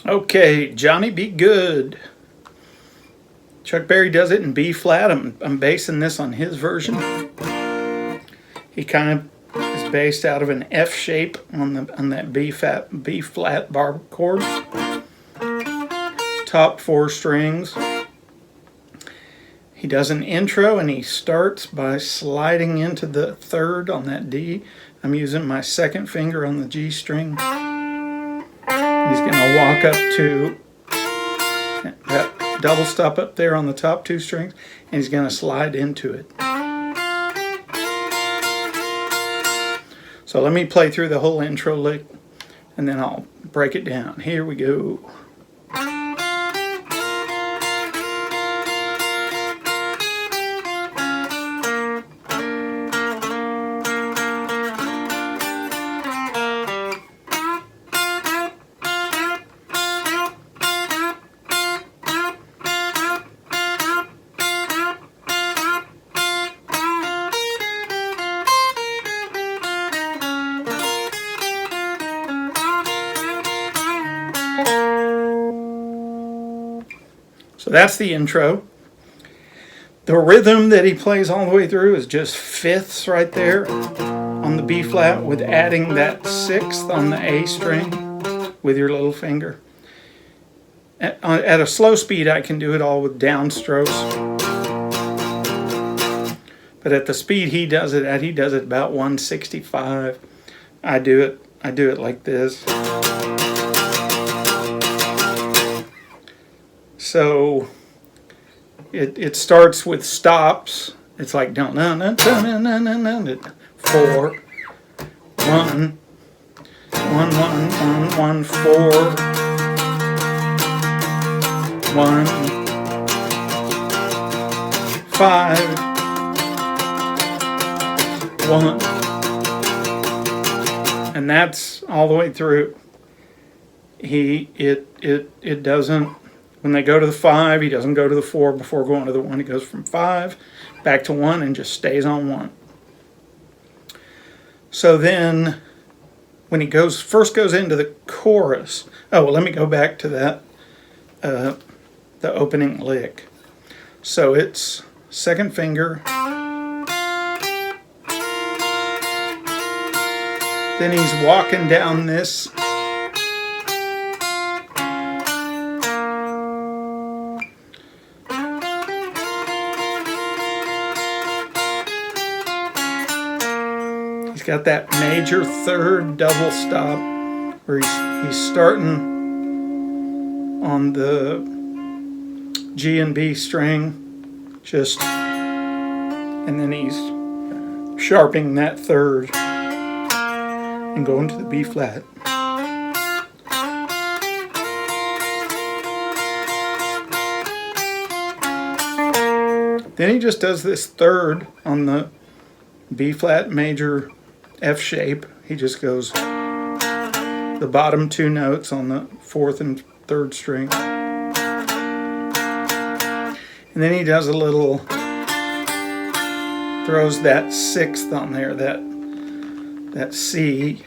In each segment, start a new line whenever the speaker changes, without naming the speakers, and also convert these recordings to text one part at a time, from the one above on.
Okay, Johnny B Goode. Chuck Berry does it in B flat. I'm basing this on his version. He kind of is based out of an F shape on that B flat bar chord. Top 4 strings. He does an intro and he starts by sliding into the 3rd on that D. I'm using my 2nd finger on the G string. He's going to walk up to that double stop up there on the top 2 strings, and he's going to slide into it. So let me play through the whole intro lick, and then I'll break it down. Here we go. So that's the intro. The rhythm that he plays all the way through is just fifths right there on the B flat, with adding that 6th on the A string with your little finger. At a slow speed I can do it all with downstrokes. But at the speed he does it about 165. I do it like this. So it starts with stops. It's like dun dun dun dun dun dun dun dun. 4 1 1 1 1 1 4 1 5 1, and that's all the way through. It doesn't. When they go to the 5, he doesn't go to the 4 before going to the 1. He goes from 5 back to 1 and just stays on 1. So then, when he first goes into the chorus. Oh, well, let me go back to that, the opening lick. So it's 2nd finger. Then he's walking down this. He's got that major 3rd double stop where he's starting on the G and B string, and then he's sharpening that 3rd and going to the B flat. Then he just does this 3rd on the B flat major F shape. He just goes the bottom 2 notes on the 4th and 3rd string. And then he does a little, throws that 6th on there, that C,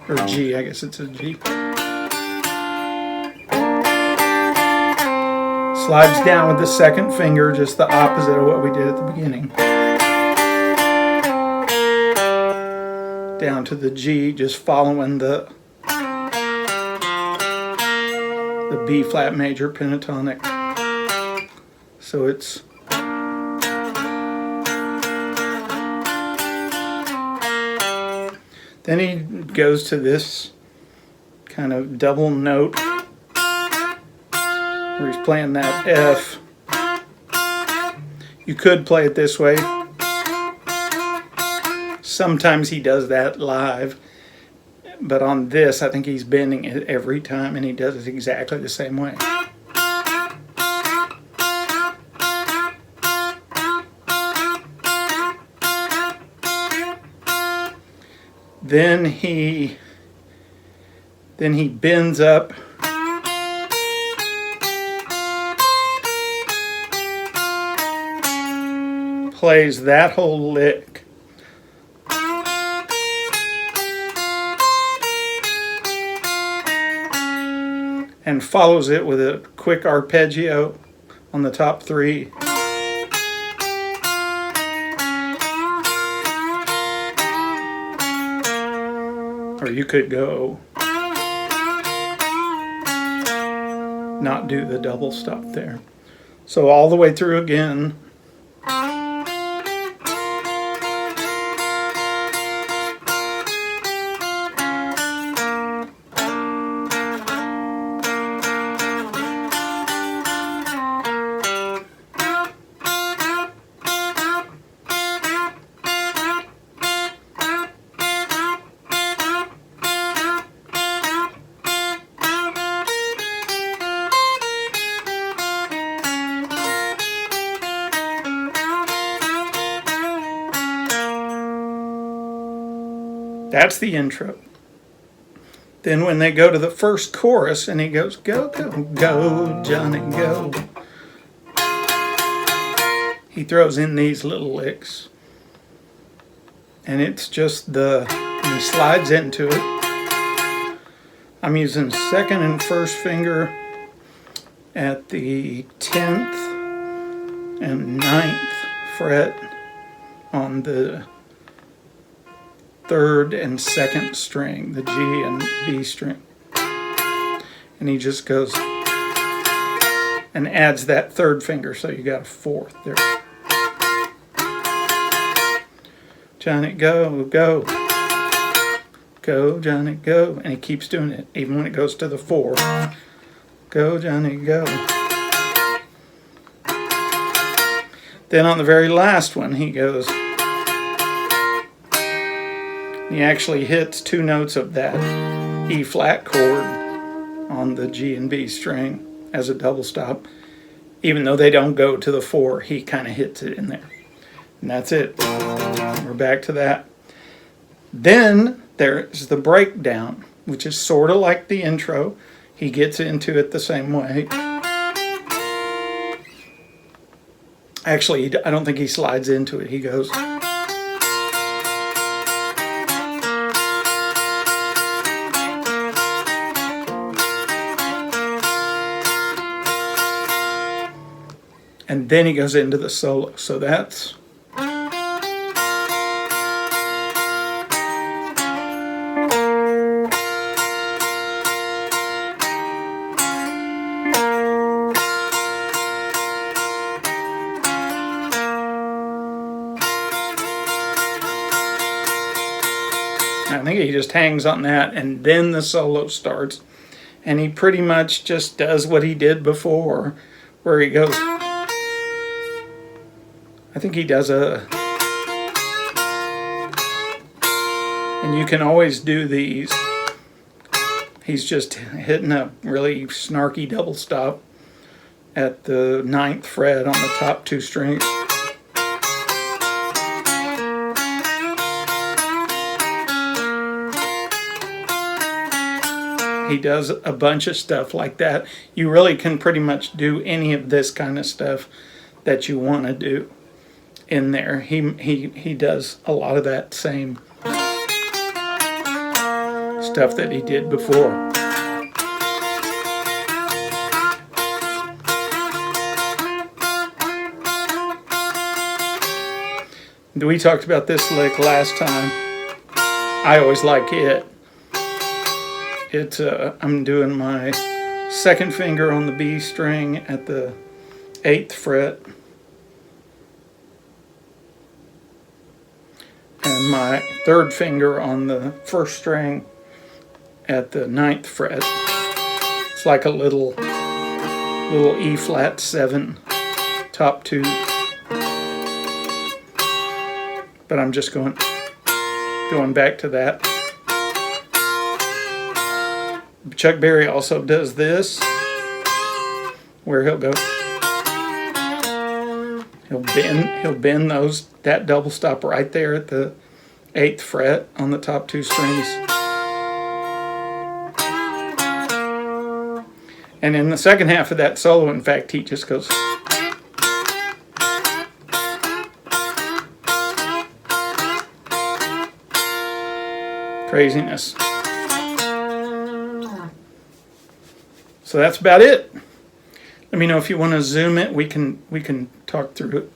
or G, I guess it's a G. Slides down with the 2nd finger, just the opposite of what we did at the beginning. Down to the G, just following the B flat major pentatonic. So it's then he goes to this kind of double note where he's playing that F. You could play it this way. Sometimes he does that live, but on this I think he's bending it every time, and he does it exactly the same way. Then he bends up, plays that whole lick. and follows it with a quick arpeggio on the top three. Or you could go not do the double stop there. So all the way through again. That's the intro. Then when they go to the first chorus and he goes, go, go, go, Johnny, go. He throws in these little licks. And it's just and he slides into it. I'm using second and first finger at the 10th and 9th fret on the third and second string, the G and B string. And he just goes and adds that third finger, so you got a fourth there. Johnny, go, go. Go, Johnny, go. And he keeps doing it, even when it goes to the 4. Go, Johnny, go. Then on the very last one, he goes, he actually hits 2 notes of that E flat chord on the G and B string as a double stop. Even though they don't go to the 4, he kind of hits it in there. And that's it. We're back to that. Then there's the breakdown, which is sort of like the intro. He gets into it the same way. Actually, I don't think he slides into it. He goes... and then he goes into the solo. So that's... I think he just hangs on that, and then the solo starts. And he pretty much just does what he did before, where he goes... I think he does a... And you can always do these. He's just hitting a really snarky double stop at the 9th fret on the top 2 strings. He does a bunch of stuff like that. You really can pretty much do any of this kind of stuff that you want to do in there. He does a lot of that same stuff that he did before. We talked about this lick last time. I always like it. It's I'm doing my second finger on the B string at the 8th fret. And my third finger on the first string at the 9th fret. It's like a little E flat 7, top 2. But I'm just going back to that. Chuck Berry also does this, where he'll go, he'll bend that double stop right there at the 8th fret on the top 2 strings. And in the second half of that solo, in fact, he just goes. Craziness. So that's about it. Let me know if you want to zoom it. We can talk through it.